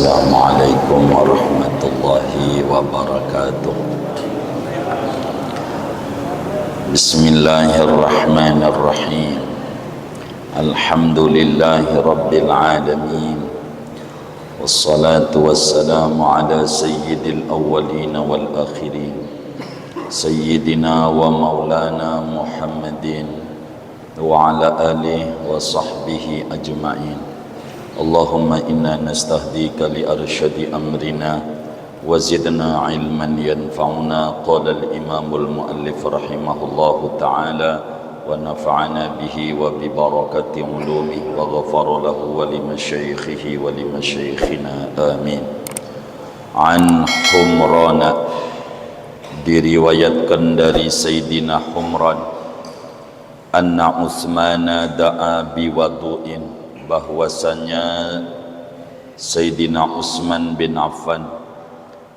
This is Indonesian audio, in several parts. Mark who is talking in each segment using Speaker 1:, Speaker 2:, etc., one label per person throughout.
Speaker 1: Assalamualaikum warahmatullahi wabarakatuh. Bismillahirrahmanirrahim. Alhamdulillahi rabbil alamin. Wassalatu wassalamu ala sayyidil awwalin wal akhirin, sayyidina wa maulana Muhammadin wa ala alihi wa sahbihi ajma'in. Allahumma inna nastahdika li arsyadi amrina wa zidna ilman yanfa'una. Qala al-imamul muallif rahimahullahu ta'ala wa nafa'ana bihi wa bi barakati ulumihi wa ghafara lahu wa li masyaikhihi wa li masyaikhina amin. An Humrana, diriwayatkan dari Sayyidina Humran, anna Utsmana da'a bi wadu'in, bahwasanya Sayyidina Utsman bin Affan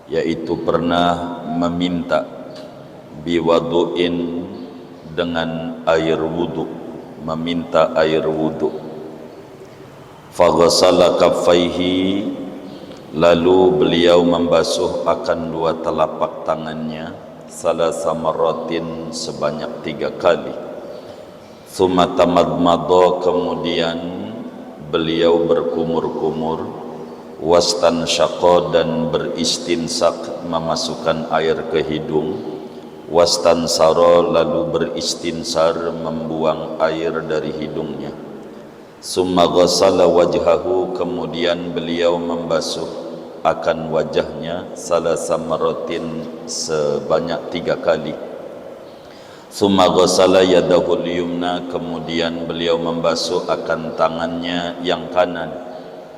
Speaker 1: yaitu pernah meminta biwadu'in dengan air wudu, meminta air wudu. Faghasala kaffaihi, lalu beliau membasuh akan dua telapak tangannya, salasa marratin, sebanyak 3 kali. Tsumma tamadmada, kemudian beliau berkumur-kumur, wastansyaqa, dan beristinsak, memasukkan air ke hidung, wastansara, lalu beristinsar, membuang air dari hidungnya. Summa ghassala wajhahu, kemudian beliau membasuh akan wajahnya, salasa marratin, sebanyak 3 kali. Summa ghassala yadahul yumna, kemudian beliau membasuh akan tangannya yang kanan,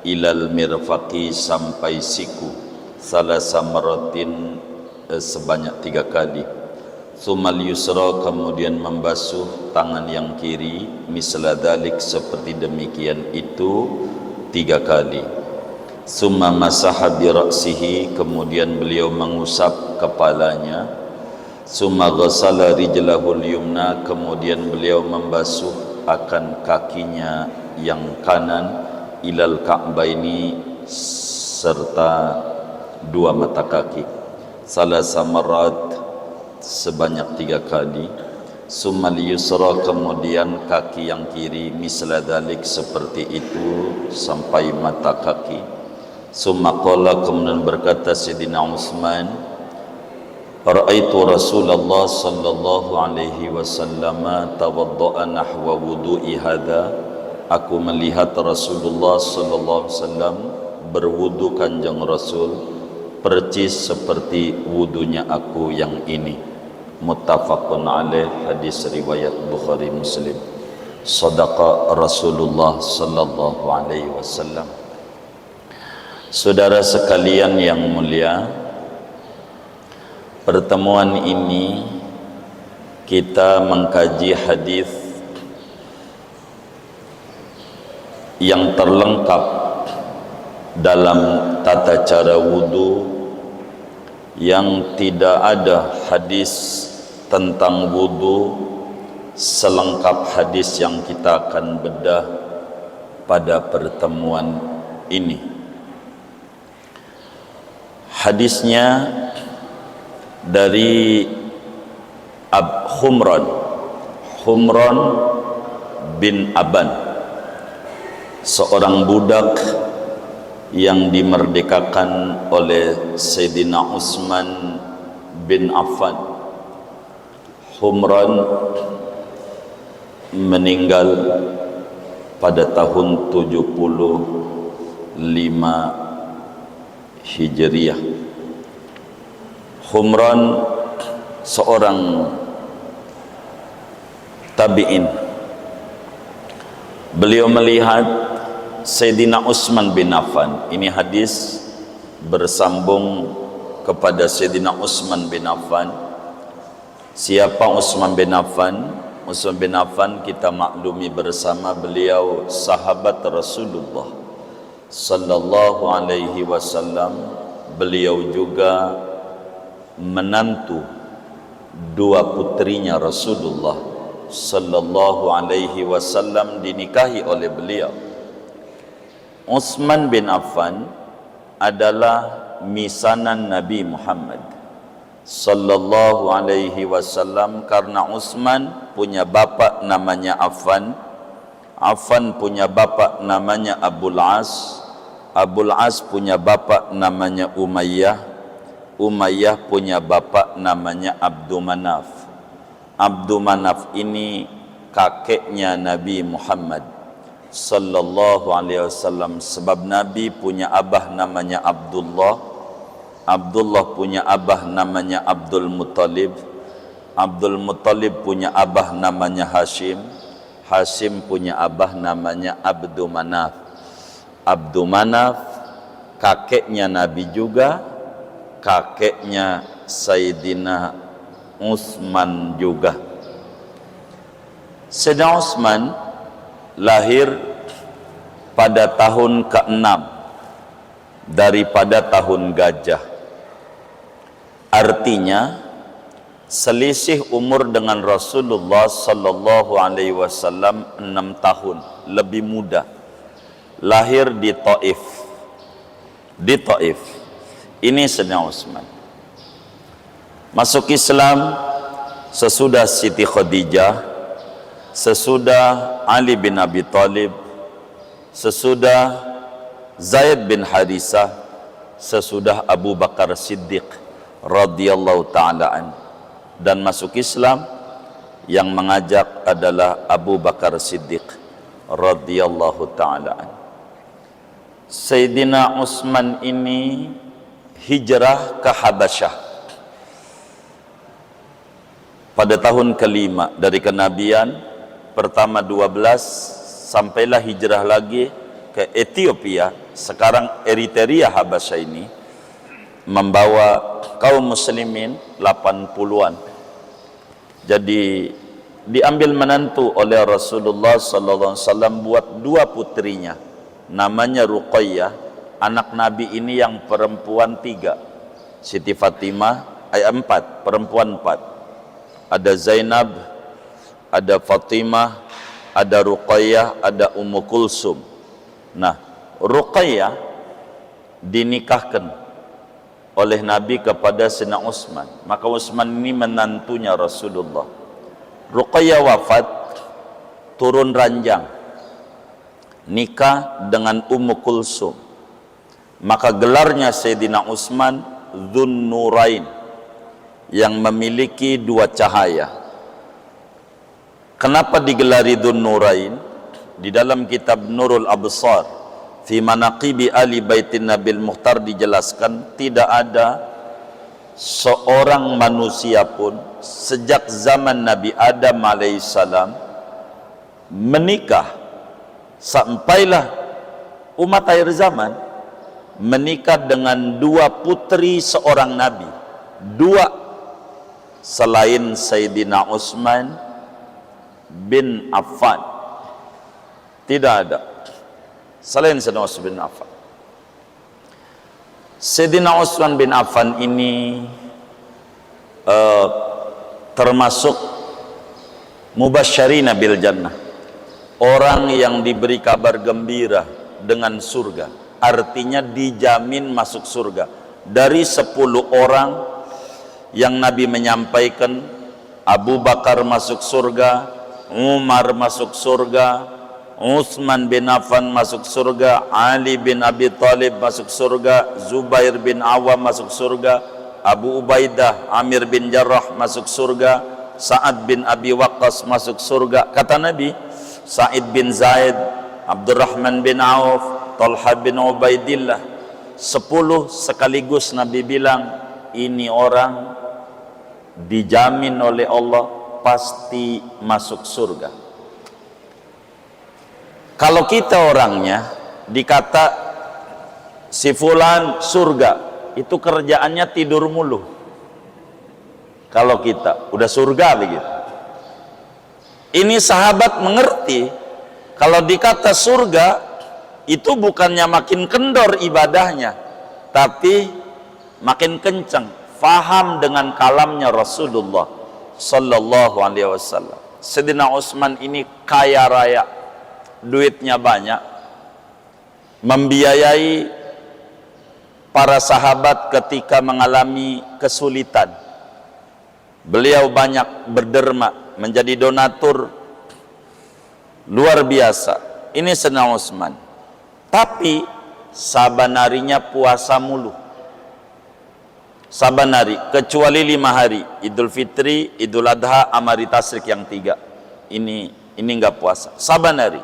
Speaker 1: ilal mirfaqi, sampai siku, salasa marratin, sebanyak 3 kali. Summal yusra, kemudian membasuh tangan yang kiri, misla dzalik, seperti demikian itu 3 kali. Summa masaha bi ra'sihi, kemudian beliau mengusap kepalanya. Summa ghassala rijlahul yumna, kemudian beliau membasuh akan kakinya yang kanan, ilal ka'baini, serta 2 mata kaki, salasa marrat, sebanyak 3 kali. Summa yusra, kemudian kaki yang kiri, misla dzalik, seperti itu sampai mata kaki. Summa qala, kemudian berkata Sayyidina Utsman, ra'aitu Rasulullah sallallahu alaihi wasallam tawadda'a nahwa wudu'i hadha, aku melihat Rasulullah sallallahu alaihi wasallam berwudu, kanjeng Rasul, percis seperti wudunya aku yang ini. Muttafaqun alaih, hadis riwayat Bukhari Muslim. Sadaqa Rasulullah sallallahu alaihi wasallam. Saudara sekalian yang mulia, pertemuan ini kita mengkaji hadis yang terlengkap dalam tata cara wudu, yang tidak ada hadis tentang wudu selengkap hadis yang kita akan bedah pada pertemuan ini. Hadisnya dari Humran bin Aban, seorang budak yang dimerdekakan oleh Sayyidina Utsman bin Affan. Humran meninggal pada tahun 75 Hijriah. Humran seorang tabi'in. Beliau melihat Sayyidina Utsman bin Affan. Ini hadis bersambung kepada Sayyidina Utsman bin Affan. Siapa Utsman bin Affan? Utsman bin Affan kita maklumi bersama, beliau sahabat Rasulullah sallallahu alaihi wasallam. Beliau juga menantu 2 putrinya Rasulullah sallallahu alaihi wasallam dinikahi oleh beliau. Utsman bin Affan adalah misanan Nabi Muhammad sallallahu alaihi wasallam, karena Utsman punya bapak namanya Affan, Affan punya bapak namanya Abul As, Abul As punya bapak namanya Umayyah, Umayyah punya bapak namanya Abdul Manaf. Abdul Manaf ini kakeknya Nabi Muhammad sallallahu alaihi wasallam, sebab Nabi punya abah namanya Abdullah, Abdullah punya abah namanya Abdul Muttalib, Abdul Muttalib punya abah namanya Hashim, Hashim punya abah namanya Abdul Manaf. Abdul Manaf kakeknya Nabi juga, kakeknya Sayyidina Utsman juga. Sayyidina Utsman lahir pada tahun ke-6 daripada tahun gajah. Artinya selisih umur dengan Rasulullah sallallahu alaihi wasallam 6 tahun, lebih muda. Lahir di Taif. Di Taif. Ini Sayyidina Utsman. Masuk Islam sesudah Siti Khadijah, sesudah Ali bin Abi Thalib, sesudah Zaid bin Harisah, sesudah Abu Bakar Siddiq radhiyallahu ta'ala an. Dan masuk Islam yang mengajak adalah Abu Bakar Siddiq radhiyallahu ta'ala an. Sayyidina Utsman ini hijrah ke Habasyah pada tahun ke-5 dari kenabian. Pertama 12, sampailah hijrah lagi ke Ethiopia, sekarang Eritrea Habasyah ini, membawa kaum muslimin 80-an. Jadi diambil menantu oleh Rasulullah sallallahu alaihi wasallam buat 2 putrinya, namanya Ruqayyah. Anak Nabi ini yang perempuan 3, Siti Fatimah, 4, perempuan 4. Ada Zainab, ada Fatimah, ada Ruqayyah, ada Ummu Kulsum. Nah, Ruqayyah dinikahkan oleh Nabi kepada Sayyidina Utsman. Maka Utsman ini menantunya Rasulullah. Ruqayyah wafat, turun ranjang, nikah dengan Ummu Kulsum. Maka gelarnya Sayyidina Utsman Dzun Nurain, yang memiliki 2 cahaya. Kenapa digelari Dzun Nurain? Di dalam kitab Nurul Absar fi Manaqibi Ali Baitin Nabil Mukhtar dijelaskan, tidak ada seorang manusia pun sejak zaman Nabi Adam alaihissalam menikah sampailah umat akhir zaman menikah dengan 2 putri seorang Nabi, 2 selain Sayyidina Utsman bin Affan. Tidak ada selain Sayyidina Utsman bin Affan. Sayyidina Utsman bin Affan ini termasuk mubasysyirina bil jannah, orang yang diberi kabar gembira dengan surga, artinya dijamin masuk surga. Dari 10 orang yang Nabi menyampaikan, Abu Bakar masuk surga, Umar masuk surga, Utsman bin Affan masuk surga, Ali bin Abi Thalib masuk surga, Zubair bin Awam masuk surga, Abu Ubaidah Amir bin Jarrah masuk surga, Sa'ad bin Abi Waqqas masuk surga. Kata Nabi, Sa'id bin Zaid, Abdurrahman bin Auf, Talha bin Ubaidillah, 10 sekaligus Nabi bilang, ini orang dijamin oleh Allah pasti masuk surga. Kalau kita orangnya dikata si fulan surga, itu kerjaannya tidur mulu. Kalau kita udah surga begitu. Ini sahabat mengerti, kalau dikata surga itu bukannya makin kendor ibadahnya, tapi makin kencang. Faham dengan kalamnya Rasulullah sallallahu alaihi wasallam. Sayyidina Utsman ini kaya raya, duitnya banyak, membiayai para sahabat ketika mengalami kesulitan, beliau banyak berderma, menjadi donatur luar biasa. Ini Sayyidina Utsman. Tapi saban harinya puasa mulu, saban hari, kecuali 5 hari, Idul Fitri, Idul Adha, Amari Tasyrik yang 3. Ini enggak puasa, saban hari.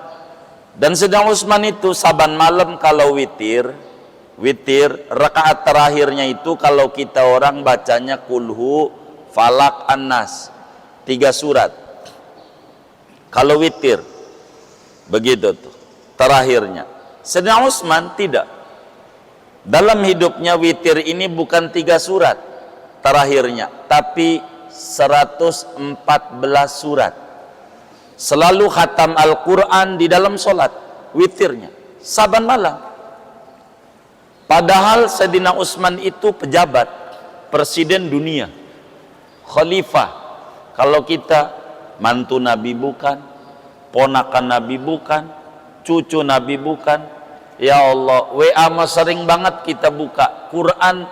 Speaker 1: Dan Sayyidina Utsman itu saban malam kalau witir, rakaat terakhirnya itu kalau kita orang bacanya kulhu, falak, an-nas, 3 surat. Kalau witir begitu tuh terakhirnya. Sayyidina Utsman tidak. Dalam hidupnya witir ini bukan 3 surat terakhirnya, tapi 114 surat. Selalu khatam Al-Quran di dalam solat, witirnya, saban malam. Padahal Sayyidina Utsman itu pejabat, presiden dunia, khalifah. Kalau kita mantu Nabi bukan, ponakan Nabi bukan, cucu Nabi bukan. Ya Allah, WA mah sering banget kita buka, Quran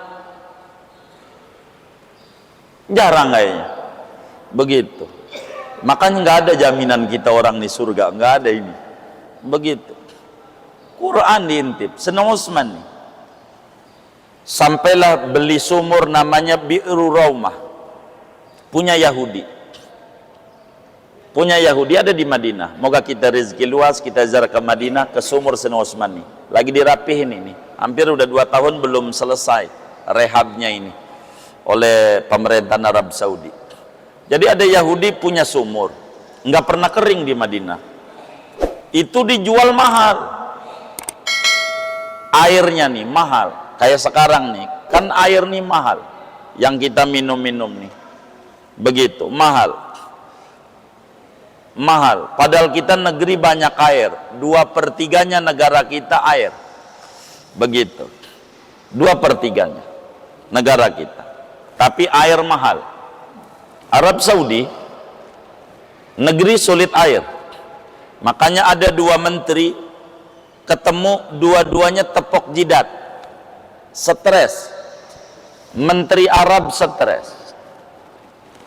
Speaker 1: jarang kayaknya. Begitu. Makanya nggak ada jaminan kita orang di surga, nggak ada ini. Begitu. Quran diintip. Sayyidina Utsman nih. Sampailah beli sumur namanya Bi'ru Raumah. Punya Yahudi. Punya Yahudi ada di Madinah. Moga kita rezeki luas, kita ziarah ke Madinah, ke sumur Sayyidina Utsman nih. Lagi dirapihin ini. Hampir udah 2 tahun belum selesai rehabnya ini oleh pemerintahan Arab Saudi. Jadi ada Yahudi punya sumur, nggak pernah kering di Madinah. Itu dijual mahal. Airnya nih mahal. Kayak sekarang nih, kan air nih mahal. Yang kita minum-minum nih. Begitu, mahal. Mahal. Padahal kita negeri banyak air. 2/3 negara kita air. Begitu. 2/3 negara kita. Tapi air mahal. Arab Saudi negeri sulit air, makanya ada 2 menteri ketemu, dua-duanya tepok jidat, stres. Menteri Arab stres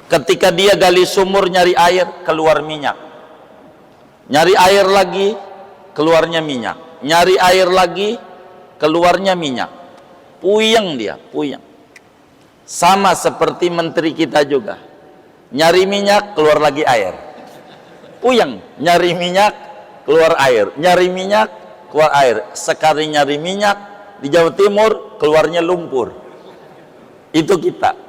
Speaker 1: ketika dia gali sumur nyari air, keluar minyak, nyari air lagi keluarnya minyak, nyari air lagi keluarnya minyak, puyeng dia, puyeng. Sama seperti menteri kita juga, nyari minyak keluar lagi air, puyeng. Nyari minyak keluar air, nyari minyak keluar air. Sekali nyari minyak di Jawa Timur keluarnya lumpur. Itu kita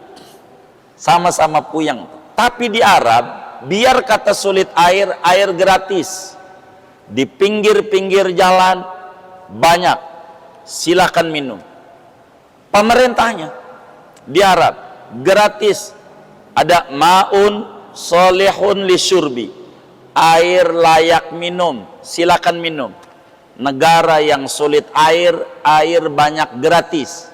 Speaker 1: sama-sama puyeng. Tapi di Arab biar kata sulit air, air gratis di pinggir-pinggir jalan banyak, silakan minum. Pemerintahnya di Arab gratis. Ada ma'un solehun lisyurbi, air layak minum, silakan minum. Negara yang sulit air, air banyak gratis.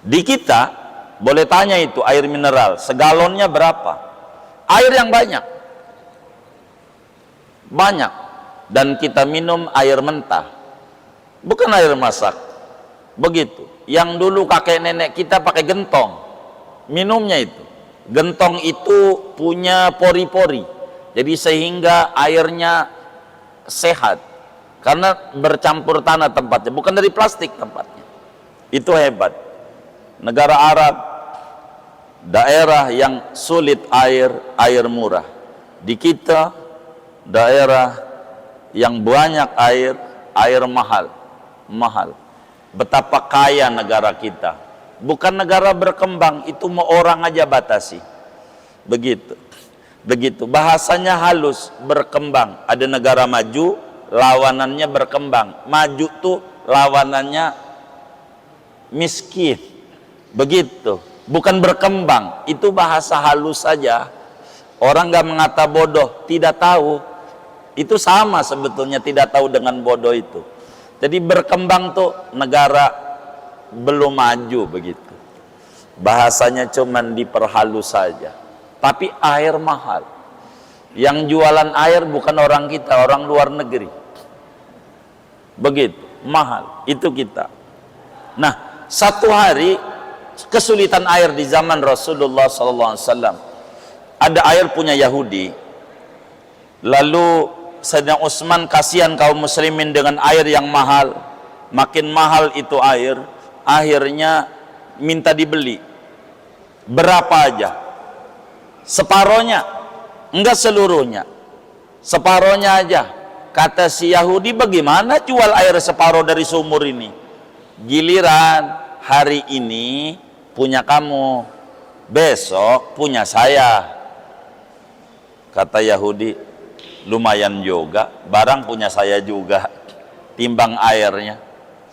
Speaker 1: Di kita boleh tanya itu air mineral segalonnya berapa, air yang banyak, dan kita minum air mentah, bukan air masak. Begitu. Yang dulu kakek nenek kita pakai gentong minumnya, itu gentong itu punya pori-pori, jadi sehingga airnya sehat karena bercampur tanah tempatnya, bukan dari plastik tempatnya. Itu hebat. Negara Arab, daerah yang sulit air, air murah. Di kita daerah yang banyak air, air mahal. Betapa kaya negara kita. Bukan negara berkembang, itu mau orang aja batasi. Begitu. Bahasanya halus, berkembang. Ada negara maju, lawanannya berkembang. Maju tuh lawanannya miskin. Begitu. Bukan berkembang, itu bahasa halus saja. Orang gak mengata bodoh, tidak tahu. Itu sama sebetulnya tidak tahu dengan bodoh itu. Jadi berkembang tuh negara belum maju, begitu. Bahasanya cuman diperhalus saja. Tapi air mahal. Yang jualan air bukan orang kita, orang luar negeri. Begitu, mahal. Itu kita. Nah, satu hari kesulitan air di zaman Rasulullah SAW. Ada air punya Yahudi, lalu Sayyidina Utsman kasihan kaum muslimin dengan air yang mahal, makin mahal itu air, akhirnya minta dibeli. Berapa aja? Separohnya, enggak seluruhnya, separohnya aja. Kata si Yahudi, bagaimana jual air separoh dari sumur ini? Giliran hari ini punya kamu, besok punya saya. Kata Yahudi, lumayan juga, barang punya saya juga, timbang airnya.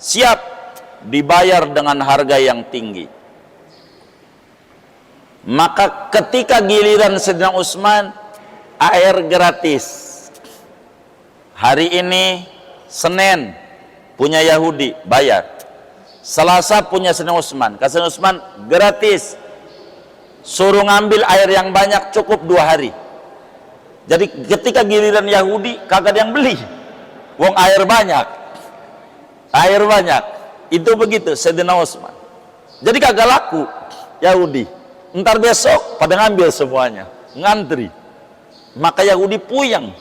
Speaker 1: Siap dibayar dengan harga yang tinggi. Maka ketika giliran Sayyidina Utsman, air gratis. Hari ini Senin punya Yahudi, bayar. Selasa punya Sayyidina Utsman, kata Sayyidina Utsman gratis. Suruh ngambil air yang banyak, cukup 2 hari. Jadi ketika giliran Yahudi, kagak ada yang beli. Wong air banyak. Air banyak. Itu begitu Sayyidina Utsman. Jadi kagak laku Yahudi. Ntar besok pada ngambil semuanya, ngantri. Maka Yahudi puyeng,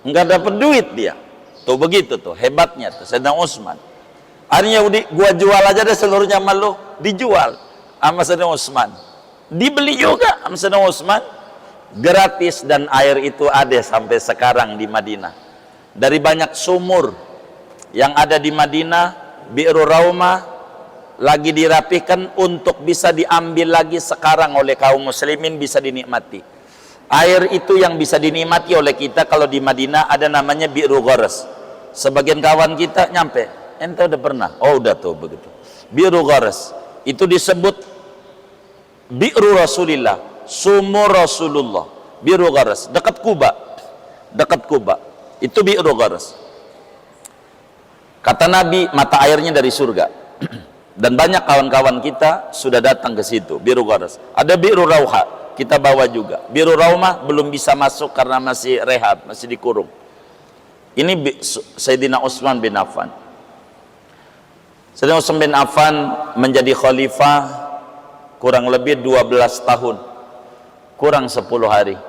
Speaker 1: nggak dapat duit dia. Tuh begitu tuh hebatnya tuh Sayyidina Utsman. Akhirnya Yahudi, gua jual aja deh seluruhnya sama lu. Dijual sama Sayyidina Utsman. Dibeli juga sama Sayyidina Utsman gratis, dan air itu ada sampai sekarang di Madinah. Dari banyak sumur yang ada di Madinah, Bi'ru Raumah lagi dirapikan untuk bisa diambil lagi sekarang oleh kaum muslimin, bisa dinikmati. Air itu yang bisa dinikmati oleh kita kalau di Madinah ada namanya Bi'ru Gharas. Sebagian kawan kita nyampe, ente udah pernah? Oh udah tuh begitu. Bi'ru Gharas itu disebut Bi'ru Rasulillah, sumur Rasulullah. Bi'ru Gharas dekat Kuba, dekat Kuba. Itu Bi'ru Gharas. Kata Nabi, mata airnya dari surga. Dan banyak kawan-kawan kita sudah datang ke situ, Bi'ru Gharas. Ada Bi'ru Rauha, kita bawa juga. Bi'ru Raumah belum bisa masuk karena masih rehab, masih dikurung. Ini Sayyidina Utsman bin Affan. Sayyidina Utsman bin Affan menjadi khalifah kurang lebih 12 tahun, kurang 10 hari.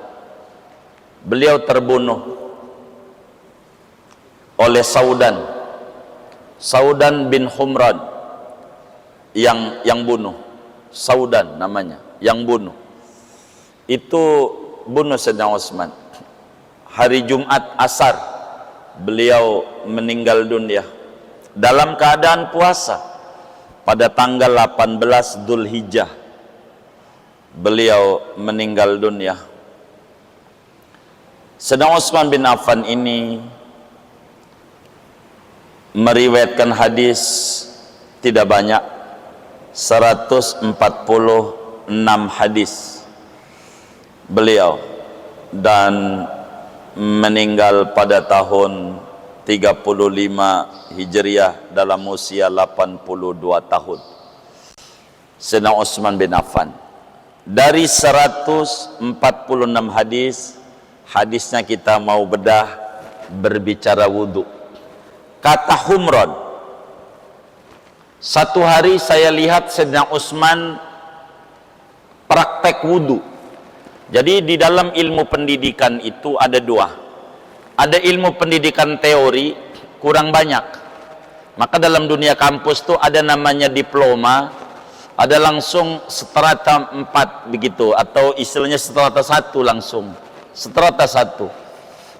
Speaker 1: Beliau terbunuh oleh Saudan bin Humran yang bunuh. Saudan namanya, yang bunuh. Itu bunuh Sayyidina Utsman. Hari Jumat asar beliau meninggal dunia dalam keadaan puasa. Pada tanggal 18 Dzulhijjah beliau meninggal dunia. Sayyidina Utsman bin Affan ini meriwayatkan hadis tidak banyak, 146 hadis beliau, dan meninggal pada tahun 35 Hijriah dalam usia 82 tahun. Sayyidina Utsman bin Affan. Dari 146 hadis, hadisnya kita mau bedah berbicara wudu. Kata Humran, satu hari saya lihat Sayyidina Utsman praktek wudu. Jadi di dalam ilmu pendidikan itu ada dua. Ada ilmu pendidikan teori, kurang banyak. Maka dalam dunia kampus tuh ada namanya diploma, ada langsung strata 4 begitu, atau istilahnya strata 1 langsung. Strata 1.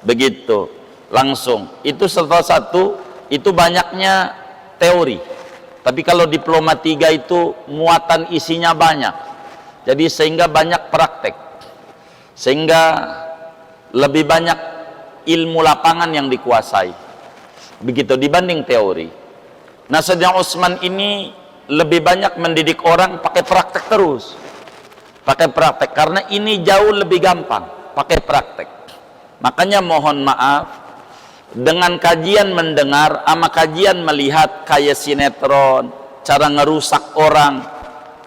Speaker 1: Begitu. Langsung. Itu strata 1 itu banyaknya teori. Tapi kalau diploma 3 itu muatan isinya banyak. Jadi sehingga banyak praktek. Sehingga lebih banyak ilmu lapangan yang dikuasai. Begitu dibanding teori. Nah, Sayyidina Utsman ini lebih banyak mendidik orang pakai praktek terus. Pakai praktek karena ini jauh lebih gampang pakai praktek. Makanya mohon maaf, dengan kajian mendengar sama kajian melihat kayak sinetron, cara ngerusak orang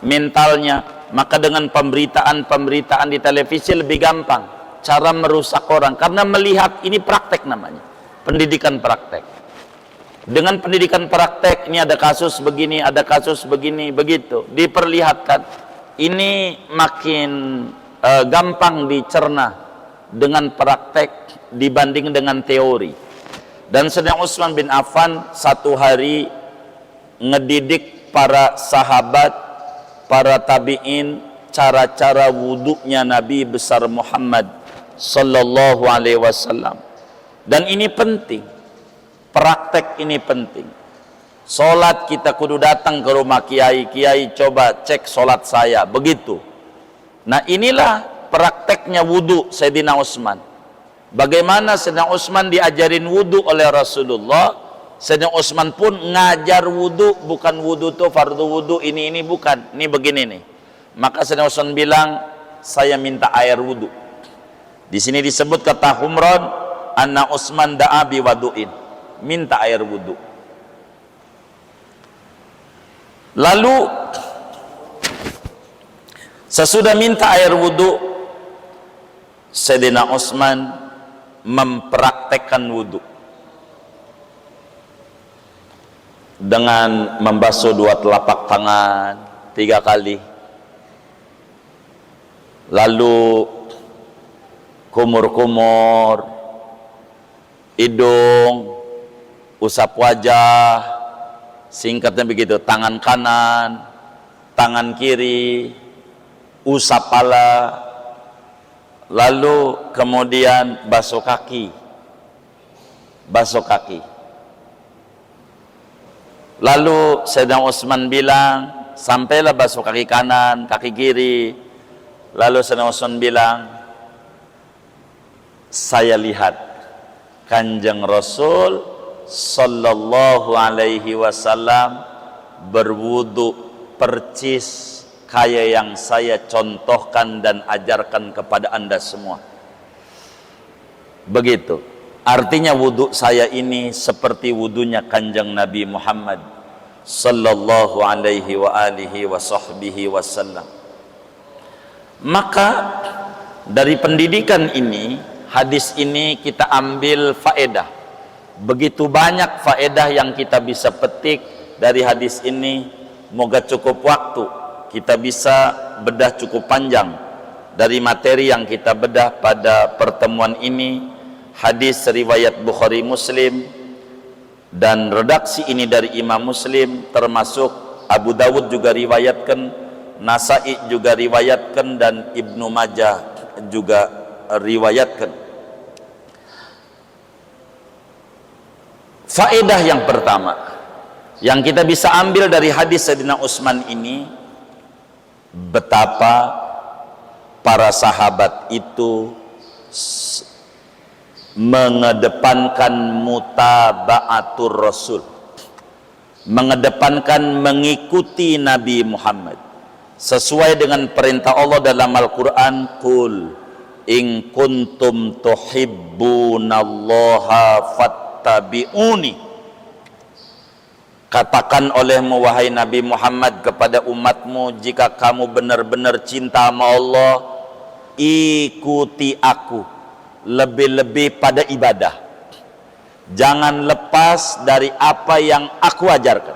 Speaker 1: mentalnya, maka dengan pemberitaan di televisi lebih gampang cara merusak orang, karena melihat ini praktek namanya, pendidikan praktek. Dengan pendidikan praktek, ini ada kasus begini, ada kasus begini, begitu diperlihatkan. Ini makin gampang dicerna dengan praktek dibanding dengan teori. Dan Sayyidina Utsman bin Affan satu hari ngedidik para sahabat, para tabi'in, cara-cara wudhunya Nabi besar Muhammad sallallahu alaihi wasallam. Dan ini penting, praktek ini penting. Solat kita kudu datang ke rumah kiai, kiai coba cek solat saya, begitu. Nah inilah prakteknya wudhu Sayyidina Utsman. Bagaimana Sayyidina Utsman diajarin wudhu oleh Rasulullah, Sayyidina Utsman pun ngajar wudhu. Bukan wudhu tuh fardu wudhu ini bukan, ini begini nih. Maka Sayyidina Utsman bilang, saya minta air wudhu. Di sini disebut kata Humran, anna Utsman da'a biwadu'in, minta air wudhu. Lalu sesudah minta air wudhu, Sayyidina Utsman mempraktekkan wudhu dengan membasuh dua telapak tangan 3 kali, lalu kumur-kumur hidung, usap wajah, singkatnya begitu, tangan kanan, tangan kiri, usap pala, lalu kemudian basuh kaki. Lalu Sayyidina Utsman bilang, sampailah basuh kaki kanan, kaki kiri. Lalu Sayyidina Utsman bilang, saya lihat Kanjeng Rasul sallallahu alaihi wasallam berwudu percis kayak yang saya contohkan dan ajarkan kepada Anda semua. Begitu. Artinya wudu saya ini seperti wudunya Kanjeng Nabi Muhammad sallallahu alaihi wa alihi wa sahbihi wasallam. Maka dari pendidikan ini, hadis ini kita ambil faedah. Begitu banyak faedah yang kita bisa petik dari hadis ini. Moga cukup waktu, kita bisa bedah cukup panjang dari materi yang kita bedah pada pertemuan ini. Hadis riwayat Bukhari Muslim, dan redaksi ini dari Imam Muslim, termasuk Abu Dawud juga riwayatkan, Nasai juga riwayatkan, dan Ibnu Majah juga riwayatkan. Faedah yang pertama yang kita bisa ambil dari hadis Sayyidina Utsman ini, betapa para sahabat itu mengedepankan mutaba'atur Rasul, mengedepankan mengikuti Nabi Muhammad sesuai dengan perintah Allah dalam Al-Quran. Qul in kuntum tuhibbunallaha fattabi'uni, katakan olehmu wahai Nabi Muhammad kepada umatmu, jika kamu benar-benar cinta sama Allah, ikuti aku, lebih-lebih pada ibadah, jangan lepas dari apa yang aku ajarkan.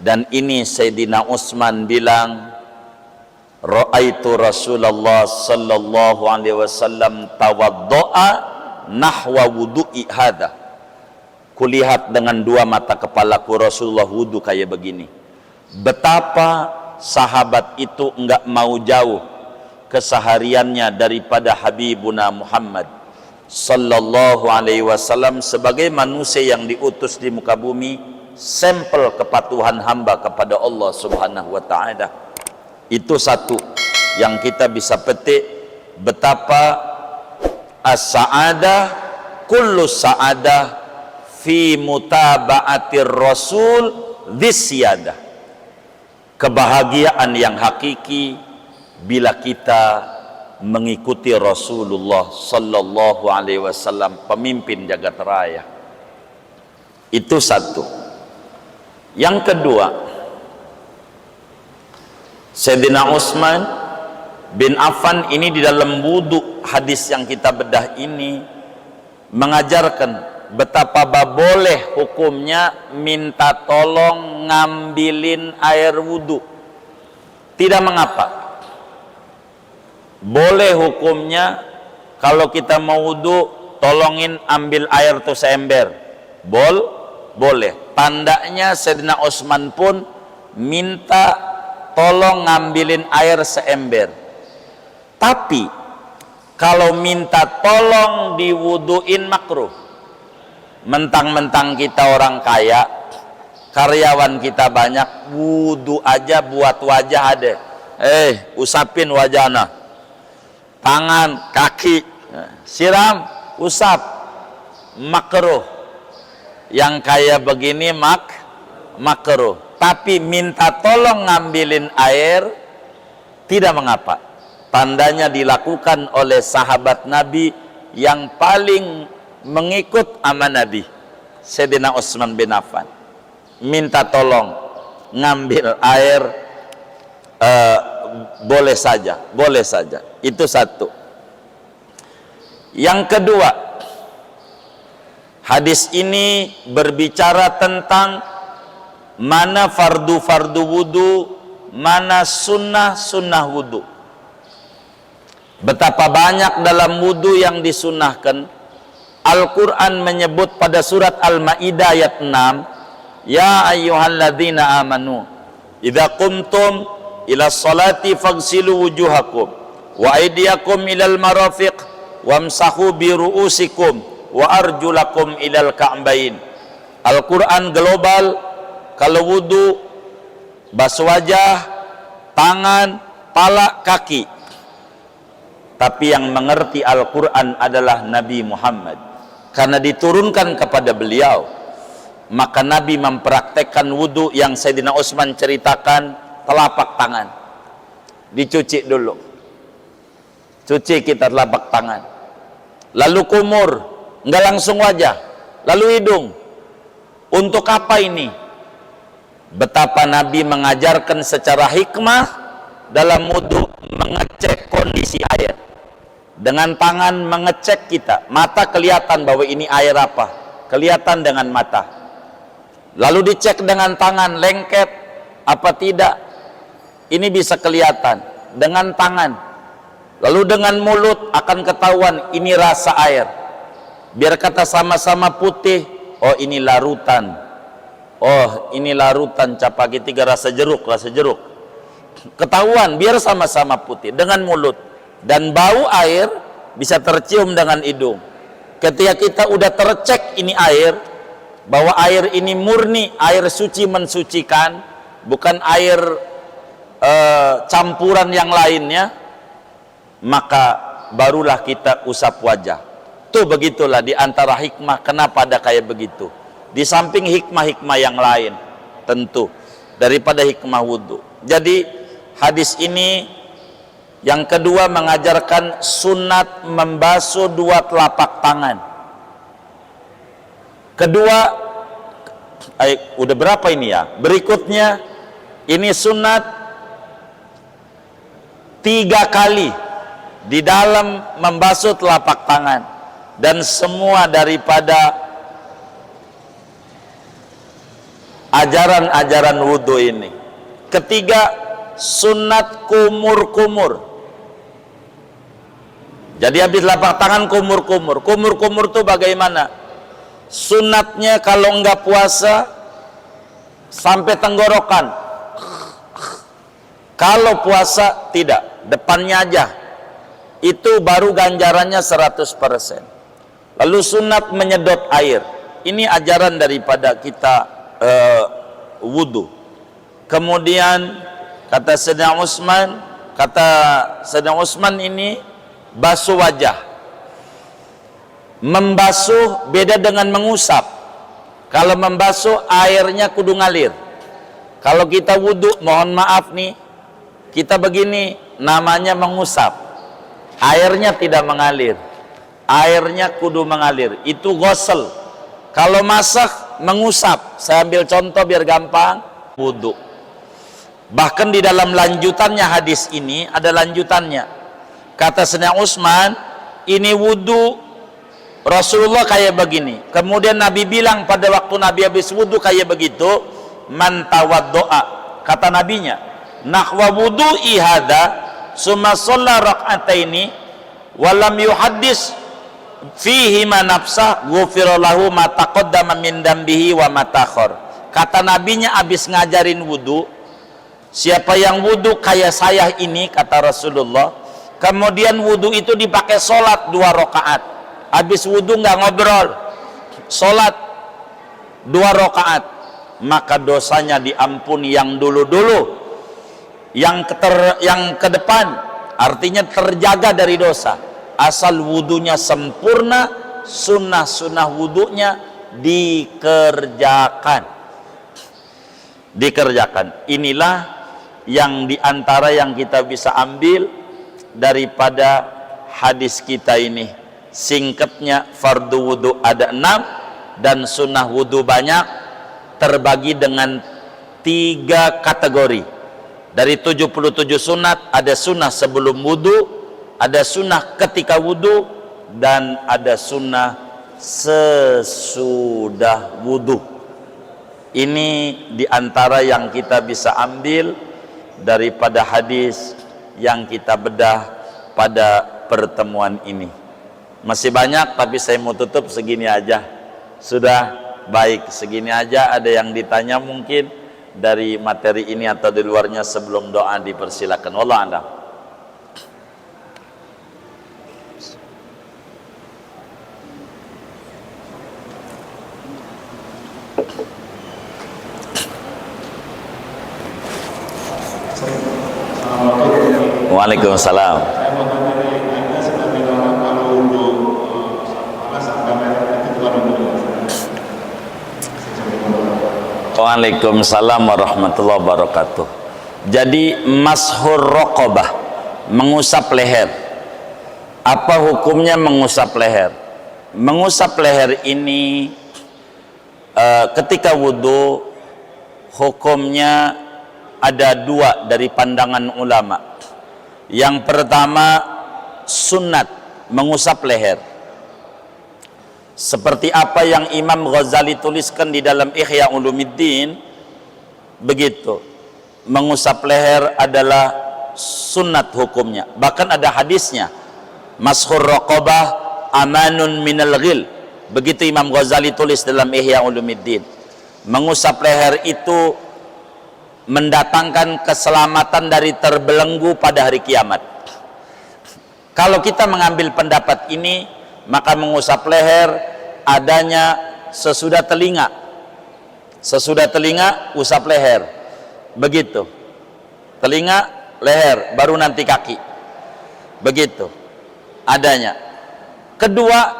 Speaker 1: Dan ini Sayyidina Utsman bilang, ra'aitu Rasulullah sallallahu alaihi wasallam tawaddo'a nahwa wudu'i hadha, kulihat dengan dua mata kepalaku Rasulullah wudu kayak begini. Betapa sahabat itu enggak mau jauh kesehariannya daripada Habibuna Muhammad sallallahu alaihi wasallam sebagai manusia yang diutus di muka bumi, sampel kepatuhan hamba kepada Allah Subhanahu wa taala. Itu satu yang kita bisa petik, betapa as-sa'adah kullu sa'adah fi mutaba'atir Rasul dzisiyadah. Kebahagiaan yang hakiki bila kita mengikuti Rasulullah sallallahu alaihi wasallam, pemimpin jagat raya. Itu satu. Yang kedua, Sayyidina Utsman bin Affan ini di dalam wudu hadis yang kita bedah ini mengajarkan betapa boleh hukumnya minta tolong ngambilin air wudhu. Tidak mengapa. Boleh hukumnya kalau kita mau wudhu, tolongin ambil air tuh seember. Boleh. Tandanya Sayyidina Utsman pun minta tolong ngambilin air seember. Tapi kalau minta tolong diwuduin makruh. Mentang-mentang kita orang kaya, karyawan kita banyak, wudu aja buat wajah ada. Usapin wajahna, tangan, kaki, siram, usap, makruh. Yang kaya begini makruh. Tapi minta tolong ngambilin air tidak mengapa. Tandanya dilakukan oleh sahabat Nabi yang paling mengikut aman Nabi, Sayyidina Utsman bin Affan. Minta tolong ngambil air, boleh saja. Itu satu. Yang kedua, hadis ini berbicara tentang mana fardu wudu, mana sunnah wudu. Betapa banyak dalam wudu yang disunnahkan. Al-Quran menyebut pada surat Al-Ma'idah ayat 6, ya ayyuhalladzina amanu idza qumtum ila sholati faghsilu wujuhakum wa aydiyakum ilal marafiq wamsahu bi ru'usikum wa arjulakum ilal ka'bain. Al-Quran global. Kalau wudu, basuh wajah, tangan, pala, kaki. Tapi yang mengerti Al-Quran adalah Nabi Muhammad, karena diturunkan kepada beliau. Maka Nabi mempraktekkan wudu yang Sayyidina Utsman ceritakan, telapak tangan dicuci dulu, cuci kita telapak tangan, lalu kumur, enggak langsung wajah, lalu hidung. Untuk apa ini? Betapa Nabi mengajarkan secara hikmah dalam wudu, mengecek kondisi air. Dengan tangan mengecek kita, mata kelihatan bahwa ini air apa, kelihatan dengan mata. Lalu dicek dengan tangan, lengket apa tidak, ini bisa kelihatan dengan tangan. Lalu dengan mulut akan ketahuan ini rasa air. Biar kata sama-sama putih, oh ini larutan, oh ini larutan capagi 3 rasa jeruk. Ketahuan biar sama-sama putih dengan mulut. Dan bau air bisa tercium dengan hidung. Ketika kita udah tercek ini air, bahwa air ini murni, air suci mensucikan, bukan air campuran yang lainnya, maka barulah kita usap wajah. Tuh begitulah di antara hikmah kenapa ada kayak begitu. Di samping hikmah-hikmah yang lain tentu daripada hikmah wudu. Jadi hadis ini yang kedua mengajarkan sunat membasuh 2 telapak tangan. Kedua, udah berapa ini ya? Berikutnya ini sunat 3 kali di dalam membasuh telapak tangan, dan semua daripada ajaran-ajaran wudhu ini. Ketiga, sunat kumur-kumur. Jadi habis telapak tangan kumur-kumur. Kumur-kumur itu bagaimana? Sunatnya kalau enggak puasa sampai tenggorokan. Kalau puasa tidak, depannya aja. Itu baru ganjarannya 100%. Lalu sunat menyedot air. Ini ajaran daripada kita wudu. Kemudian kata Sayyidina Utsman ini basuh wajah. Membasuh beda dengan mengusap. Kalau membasuh airnya kudu ngalir. Kalau kita wudu, mohon maaf nih, kita begini namanya mengusap. Airnya tidak mengalir. Airnya kudu mengalir. Itu ghusl. Kalau masak mengusap. Saya ambil contoh biar gampang. Wudu. Bahkan di dalam lanjutannya hadis ini ada lanjutannya. Kata Sayyidina Utsman, ini wudu Rasulullah kayak begini. Kemudian Nabi bilang pada waktu Nabi habis wudhu kayak begitu, man tawaddo'a, kata nabinya, nahwa wudhu'i hadza summa shalla rak'ataini walam yuhaddis fihi ma nafsah ghufira lahu ma taqaddama min dambihi wa ma ta'akhkhar. Kata nabinya habis ngajarin wudhu, siapa yang wudhu kayak saya ini, kata Rasulullah, kemudian wudhu itu dipakai sholat 2 rakaat, habis wudhu nggak ngobrol, sholat 2 rakaat, maka dosanya diampuni yang dulu-dulu, yang ke depan, artinya terjaga dari dosa, asal wudhunya sempurna, sunnah wudhunya dikerjakan. Inilah yang diantara yang kita bisa ambil daripada hadis kita ini. Singkatnya, fardu wudhu ada 6 dan sunnah wudhu banyak, terbagi dengan 3 kategori. Dari 77 sunat, ada sunnah sebelum wudhu, ada sunnah ketika wudhu, dan ada sunnah sesudah wudhu. Ini diantara yang kita bisa ambil daripada hadis yang kita bedah pada pertemuan ini. Masih banyak, tapi saya mau tutup segini aja. Sudah baik, segini aja. Ada yang ditanya mungkin dari materi ini atau di luarnya, sebelum doa dipersilakan. Wallah a'lam. Waalaikumsalam. Waalaikumsalam warahmatullahi wabarakatuh. Jadi mashur raqabah, mengusap leher. Apa hukumnya mengusap leher? Mengusap leher ini ketika wudhu, hukumnya ada 2 dari pandangan ulama. Yang pertama, sunat mengusap leher, seperti apa yang Imam Ghazali tuliskan di dalam Ihya Ulumuddin. Begitu, mengusap leher adalah sunat hukumnya. Bahkan ada hadisnya, mashur raqabah amanun minal ghil. Begitu Imam Ghazali tulis dalam Ihya Ulumuddin. Mengusap leher itu mendatangkan keselamatan dari terbelenggu pada hari kiamat. Kalau kita mengambil pendapat ini, maka mengusap leher adanya sesudah telinga. Sesudah telinga, usap leher. Begitu. Telinga, leher, baru nanti kaki. Begitu adanya. Kedua,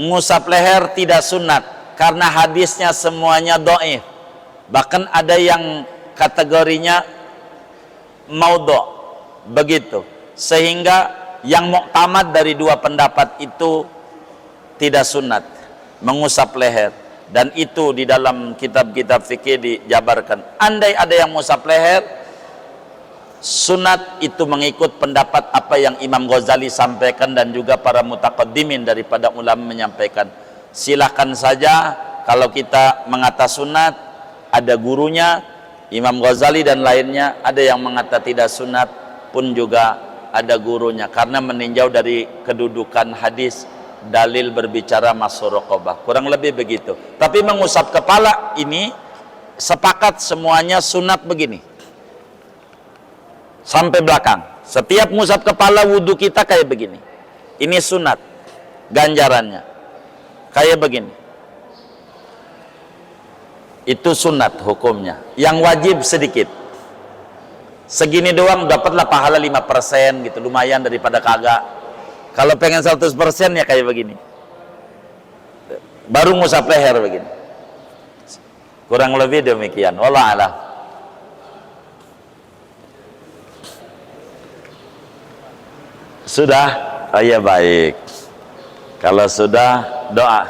Speaker 1: mengusap leher tidak sunat, karena hadisnya semuanya dhaif. Bahkan ada yang kategorinya maudhu, begitu, sehingga yang muktamad dari 2 pendapat itu tidak sunat mengusap leher, dan itu di dalam kitab-kitab fikih dijabarkan. Andai ada yang mengusap leher, sunat itu mengikut pendapat apa yang Imam Ghazali sampaikan dan juga para mutaqaddimin daripada ulama menyampaikan. Silahkan saja, kalau kita mengata sunat, ada gurunya, Imam Ghazali dan lainnya. Ada yang mengata tidak sunat pun juga ada gurunya, karena meninjau dari kedudukan hadis dalil berbicara mashur raqabah, kurang lebih begitu. Tapi mengusap kepala ini sepakat semuanya sunat begini sampai belakang. Setiap mengusap kepala wudhu kita kayak begini, ini sunat, ganjarannya kayak begini. Itu sunat hukumnya. Yang wajib sedikit, segini doang dapatlah pahala 5% gitu, lumayan daripada kagak. Kalau pengen 100% ya kayak begini, baru ngusap leher begini. Kurang lebih demikian. Wallah a'lam. Sudah? Oh ya, baik. Kalau sudah, doa.